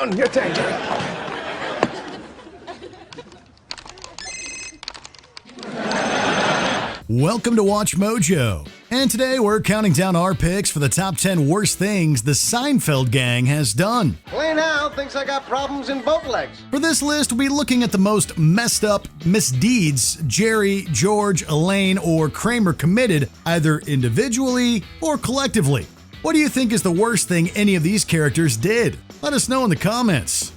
on, your turn, Jerry. Welcome to Watch Mojo, and today we're counting down our picks for the top 10 worst things the Seinfeld gang has done. Elaine Howe thinks I got problems in both legs. For this list, we'll be looking at the most messed up misdeeds Jerry, George, Elaine, or Kramer committed, either individually or collectively. What do you think is the worst thing any of these characters did? Let us know in the comments.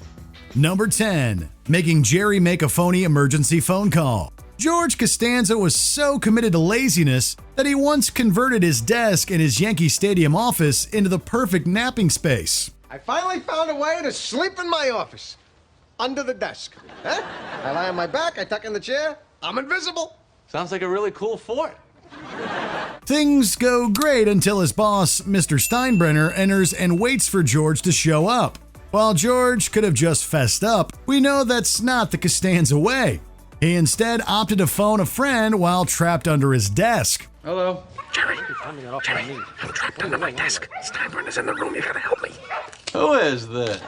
Number 10. Making Jerry make a phony emergency phone call. George Costanza was so committed to laziness that he once converted his desk in his Yankee Stadium office into the perfect napping space. I finally found a way to sleep in my office. Under the desk. Huh? I lie on my back, I tuck in the chair, I'm invisible. Sounds like a really cool fort. Things go great until his boss, Mr. Steinbrenner, enters and waits for George to show up. While George could have just fessed up, we know that's not the Costanza way. He instead opted to phone a friend while trapped under his desk. Hello. Jerry, I'm trapped under my desk. Steinbrenner's in the room. You gotta help me. Who is this?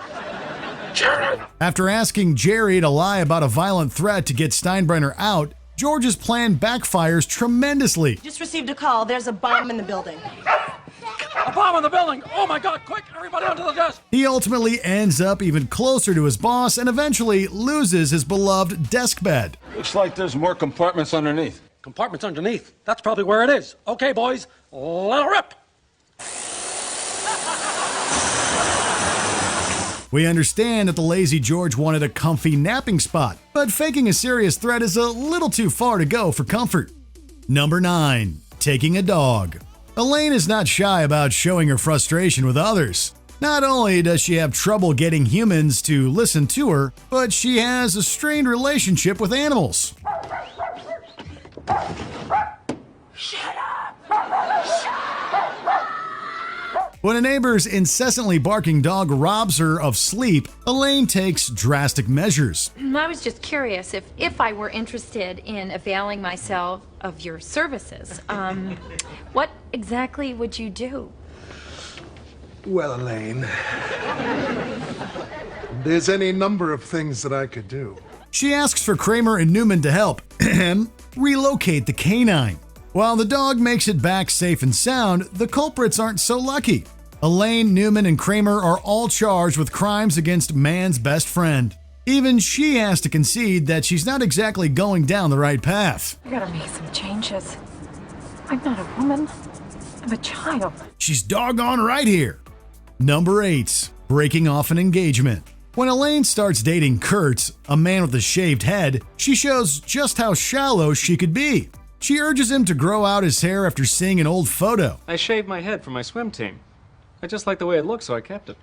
Jerry. After asking Jerry to lie about a violent threat to get Steinbrenner out, George's plan backfires tremendously. Just received a call. There's a bomb in the building. A bomb in the building! Oh my God, quick, everybody onto the desk! He ultimately ends up even closer to his boss and eventually loses his beloved desk bed. Looks like there's more compartments underneath. Compartment's underneath. That's probably where it is. Okay, boys, let it rip! We understand that the lazy George wanted a comfy napping spot, but faking a serious threat is a little too far to go for comfort. Number 9. Taking a dog. Elaine is not shy about showing her frustration with others. Not only does she have trouble getting humans to listen to her, but she has a strained relationship with animals. Shut up. When a neighbor's incessantly barking dog robs her of sleep, Elaine takes drastic measures. I was just curious if I were interested in availing myself of your services. What exactly would you do? Well, Elaine, there's any number of things that I could do. She asks for Kramer and Newman to help relocate the canine. While the dog makes it back safe and sound, the culprits aren't so lucky. Elaine, Newman, and Kramer are all charged with crimes against man's best friend. Even she has to concede that she's not exactly going down the right path. I gotta make some changes. I'm not a woman. I'm a child. She's doggone right here. Number 8. Breaking off an engagement. When Elaine starts dating Kurt, a man with a shaved head, she shows just how shallow she could be. She urges him to grow out his hair after seeing an old photo. I shaved my head for my swim team. I just like the way it looks, so I kept it.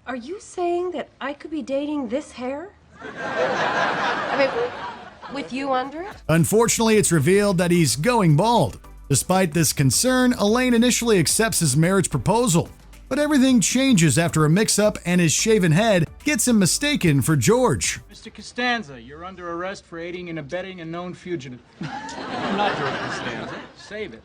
Are you saying that I could be dating this hair? I mean, with you under it? Unfortunately, it's revealed that he's going bald. Despite this concern, Elaine initially accepts his marriage proposal. But everything changes after a mix-up and his shaven head gets him mistaken for George. Mr. Costanza, you're under arrest for aiding and abetting a known fugitive. I'm not George Costanza. Save it.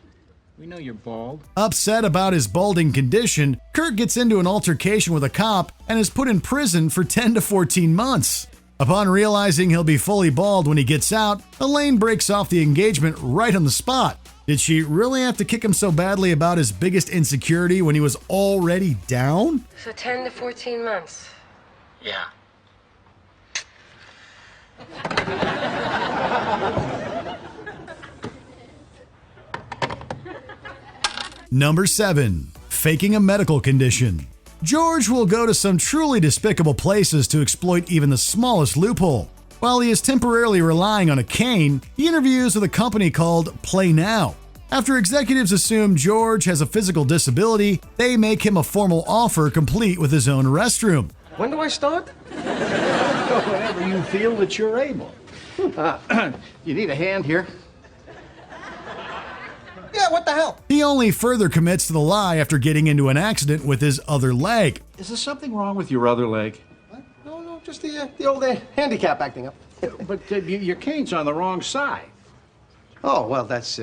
We know you're bald. Upset about his balding condition, Kurt gets into an altercation with a cop and is put in prison for 10 to 14 months. Upon realizing he'll be fully bald when he gets out, Elaine breaks off the engagement right on the spot. Did she really have to kick him so badly about his biggest insecurity when he was already down? So 10 to 14 months. Yeah. Number 7. Faking a medical condition. George will go to some truly despicable places to exploit even the smallest loophole. While he is temporarily relying on a cane, he interviews with a company called Play Now. After executives assume George has a physical disability, they make him a formal offer complete with his own restroom. When do I start? Whenever you feel that you're able. You need a hand here? Yeah, what the hell? He only further commits to the lie after getting into an accident with his other leg. Is there something wrong with your other leg? What? No, just the old handicap acting up. But your cane's on the wrong side. Oh, well, that's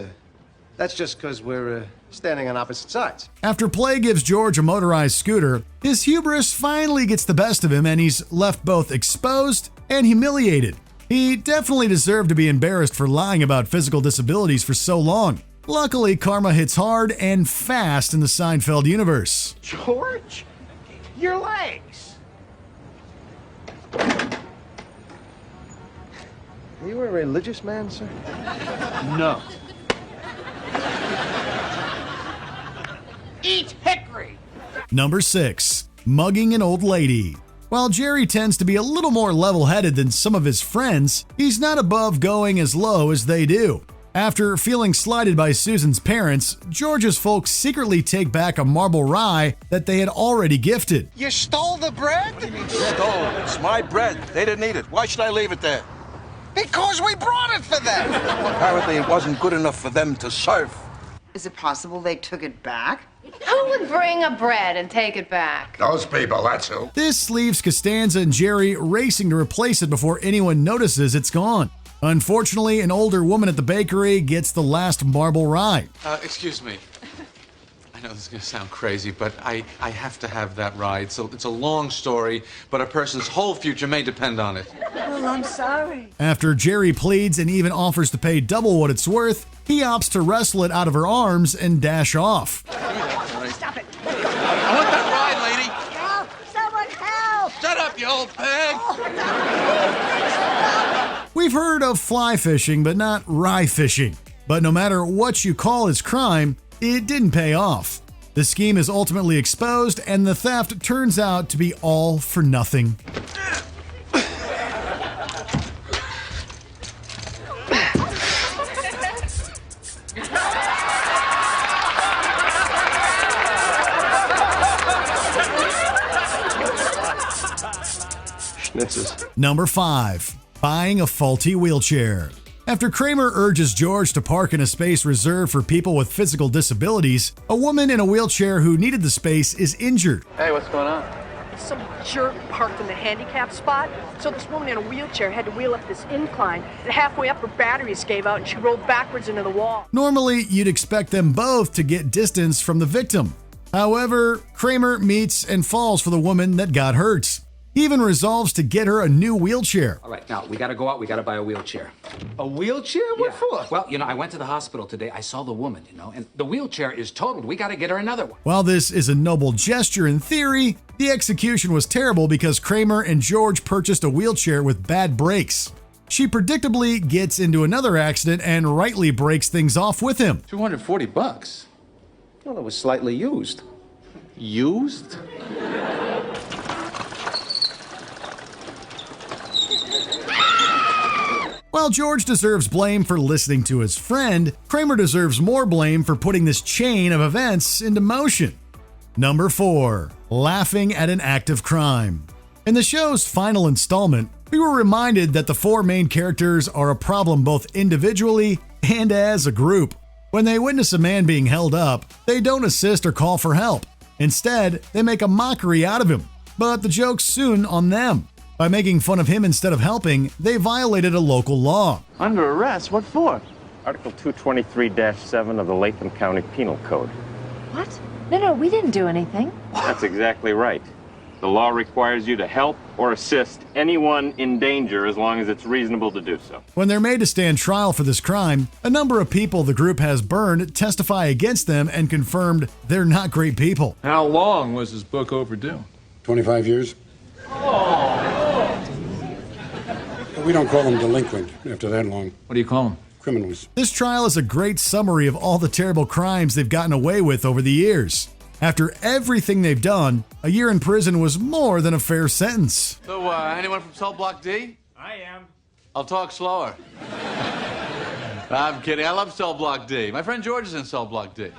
just because we're standing on opposite sides. After Play gives George a motorized scooter, his hubris finally gets the best of him and he's left both exposed and humiliated. He definitely deserved to be embarrassed for lying about physical disabilities for so long. Luckily, karma hits hard and fast in the Seinfeld universe. George? Your legs! Are you a religious man, sir? No. Eat hickory! Number 6. Mugging an old lady. While Jerry tends to be a little more level-headed than some of his friends, he's not above going as low as they do. After feeling slighted by Susan's parents, George's folks secretly take back a marble rye that they had already gifted. You stole the bread? Stole. It's my bread. They didn't eat it. Why should I leave it there? Because we brought it for them. Apparently it wasn't good enough for them to serve. Is it possible they took it back? Who would bring a bread and take it back? Those people, that's who. This leaves Costanza and Jerry racing to replace it before anyone notices it's gone. Unfortunately, an older woman at the bakery gets the last marble rye. Excuse me. I know this is going to sound crazy, but I have to have that rye. It's a long story, but a person's whole future may depend on it. Well, I'm sorry. After Jerry pleads and even offers to pay double what it's worth, he opts to wrestle it out of her arms and dash off. Stop it. I want that ride, lady. Help! Someone help! Shut up, you old pig. We've heard of fly fishing, but not rye fishing. But no matter what you call his crime, it didn't pay off. The scheme is ultimately exposed, and the theft turns out to be all for nothing. Schnitzes. Number 5. Buying a faulty wheelchair. After Kramer urges George to park in a space reserved for people with physical disabilities, a woman in a wheelchair who needed the space is injured. Hey, what's going on? Some jerk parked in the handicap spot, so this woman in a wheelchair had to wheel up this incline, and halfway up her batteries gave out and she rolled backwards into the wall. Normally, you'd expect them both to get distance from the victim. However, Kramer meets and falls for the woman that got hurt. He even resolves to get her a new wheelchair. All right, now, we gotta go out, we gotta buy a wheelchair. A wheelchair? What for? Well, I went to the hospital today, I saw the woman, and the wheelchair is totaled. We gotta get her another one. While this is a noble gesture in theory, the execution was terrible because Kramer and George purchased a wheelchair with bad brakes. She predictably gets into another accident and rightly breaks things off with him. $240. Well, it was slightly used. Used? While George deserves blame for listening to his friend, Kramer deserves more blame for putting this chain of events into motion. Number 4. Laughing at an act of crime. In the show's final installment, we were reminded that the 4 main characters are a problem both individually and as a group. When they witness a man being held up, they don't assist or call for help. Instead, they make a mockery out of him. But the joke's soon on them. By making fun of him instead of helping, they violated a local law. Under arrest? What for? Article 223-7 of the Latham County Penal Code. What? No, we didn't do anything. That's exactly right. The law requires you to help or assist anyone in danger as long as it's reasonable to do so. When they're made to stand trial for this crime, a number of people the group has burned testify against them and confirmed they're not great people. How long was his book overdue? 25 years. We don't call them delinquent after that long. What do you call them? Criminals. This trial is a great summary of all the terrible crimes they've gotten away with over the years. After everything they've done, a year in prison was more than a fair sentence. So, anyone from Cell Block D? I am. I'll talk slower. I'm kidding. I love Cell Block D. My friend George is in Cell Block D.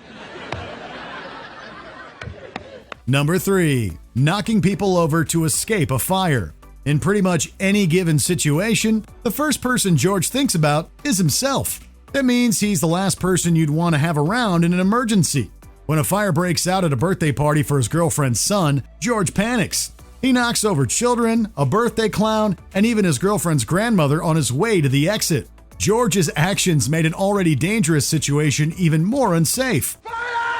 Number 3. Knocking people over to escape a fire. In pretty much any given situation, the first person George thinks about is himself. That means he's the last person you'd want to have around in an emergency. When a fire breaks out at a birthday party for his girlfriend's son, George panics. He knocks over children, a birthday clown, and even his girlfriend's grandmother on his way to the exit. George's actions made an already dangerous situation even more unsafe. Fire!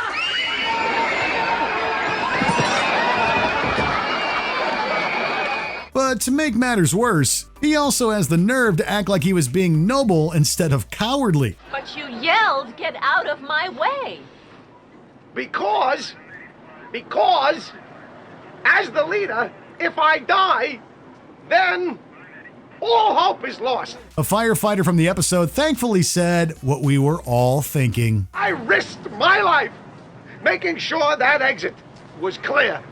But to make matters worse, he also has the nerve to act like he was being noble instead of cowardly. But you yelled, "Get out of my way!" Because, as the leader, if I die, then all hope is lost. A firefighter from the episode thankfully said what we were all thinking. I risked my life making sure that exit was clear.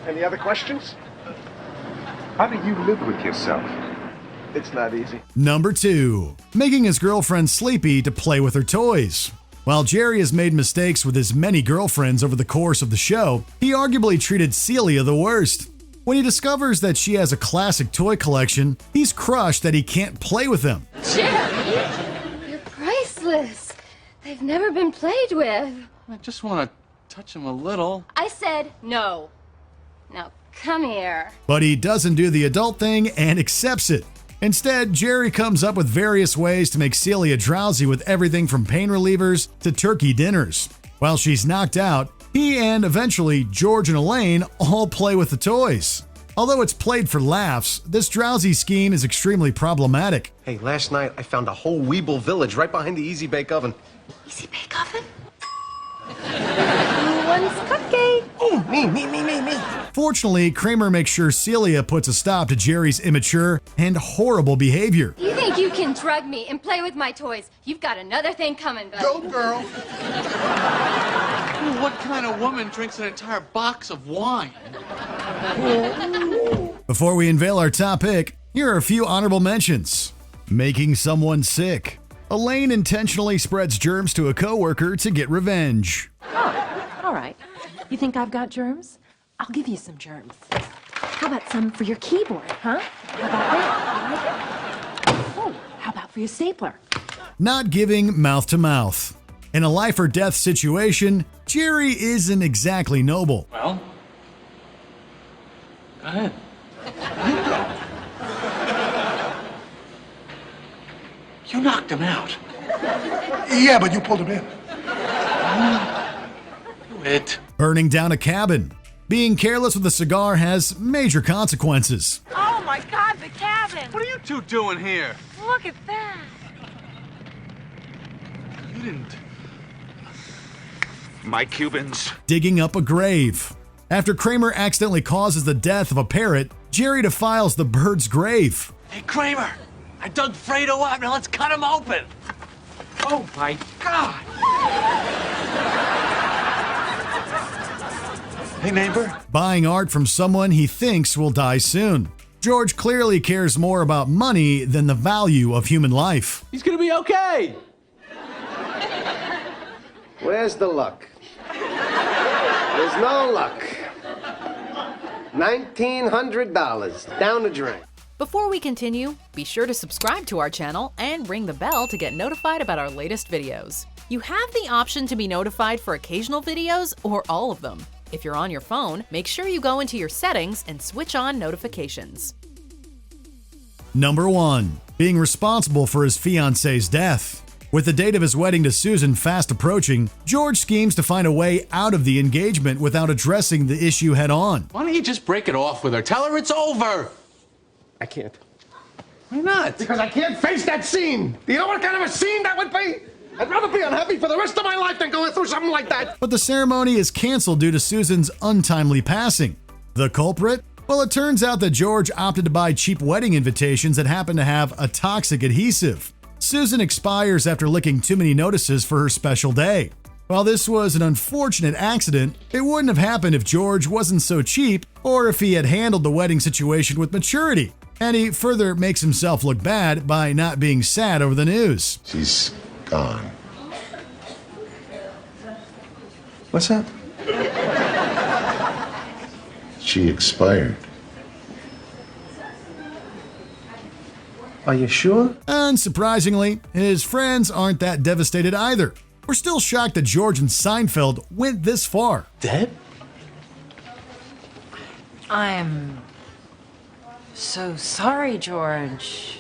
Any other questions? How do you live with yourself? It's not easy. Number 2, making his girlfriend sleepy to play with her toys. While Jerry has made mistakes with his many girlfriends over the course of the show, he arguably treated Celia the worst. When he discovers that she has a classic toy collection, he's crushed that he can't play with them. Jerry, you're priceless. They've never been played with. I just want to touch him a little. I said no. Now come here. But he doesn't do the adult thing and accepts it. Instead, Jerry comes up with various ways to make Celia drowsy with everything from pain relievers to turkey dinners. While she's knocked out, he and eventually George and Elaine all play with the toys. Although it's played for laughs, this drowsy scheme is extremely problematic. Hey, last night I found a whole Weeble village right behind the Easy Bake Oven. Easy Bake Oven? Who wants cupcake? Oh, me. Fortunately, Kramer makes sure Celia puts a stop to Jerry's immature and horrible behavior. You think you can drug me and play with my toys? You've got another thing coming, buddy. Go, girl. What kind of woman drinks an entire box of wine? Before we unveil our top pick, here are a few honorable mentions. Making someone sick. Elaine intentionally spreads germs to a coworker to get revenge. Oh, all right. You think I've got germs? I'll give you some germs. How about some for your keyboard, huh? How about that? You like it? Oh, how about for your stapler? Not giving mouth to mouth. In a life or death situation, Jerry isn't exactly noble. Well, go ahead. You knocked him out. Yeah, but you pulled him in. It. Burning down a cabin. Being careless with a cigar has major consequences. Oh my God, the cabin! What are you two doing here? Look at that! You didn't. My Cubans. Digging up a grave. After Kramer accidentally causes the death of a parrot, Jerry defiles the bird's grave. Hey, Kramer, I dug Fredo up. Now let's cut him open. Oh, my God. Hey, neighbor. Buying art from someone he thinks will die soon. George clearly cares more about money than the value of human life. He's gonna be okay. Where's the luck? There's no luck. $1,900 down the drain. Before we continue, be sure to subscribe to our channel and ring the bell to get notified about our latest videos. You have the option to be notified for occasional videos or all of them. If you're on your phone, make sure you go into your settings and switch on notifications. Number 1. Being responsible for his fiancée's death. With the date of his wedding to Susan fast approaching, George schemes to find a way out of the engagement without addressing the issue head on. Why don't you just break it off with her? Tell her it's over. I can't. Why not? Because I can't face that scene. Do you know what kind of a scene that would be? I'd rather be unhappy for the rest of my life than going through something like that. But the ceremony is canceled due to Susan's untimely passing. The culprit? Well, it turns out that George opted to buy cheap wedding invitations that happen to have a toxic adhesive. Susan expires after licking too many notices for her special day. While this was an unfortunate accident, it wouldn't have happened if George wasn't so cheap or if he had handled the wedding situation with maturity. And he further makes himself look bad by not being sad over the news. She's gone. What's up? She expired. Are you sure? Unsurprisingly, his friends aren't that devastated either. We're still shocked that George and Seinfeld went this far. Dead? I'm so sorry, George.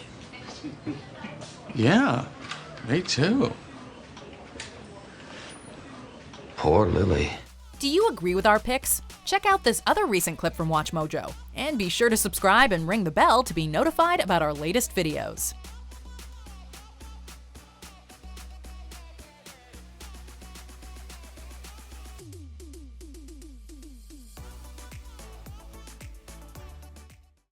Yeah, me too. Poor Lily. Do you agree with our picks? Check out this other recent clip from WatchMojo, and be sure to subscribe and ring the bell to be notified about our latest videos.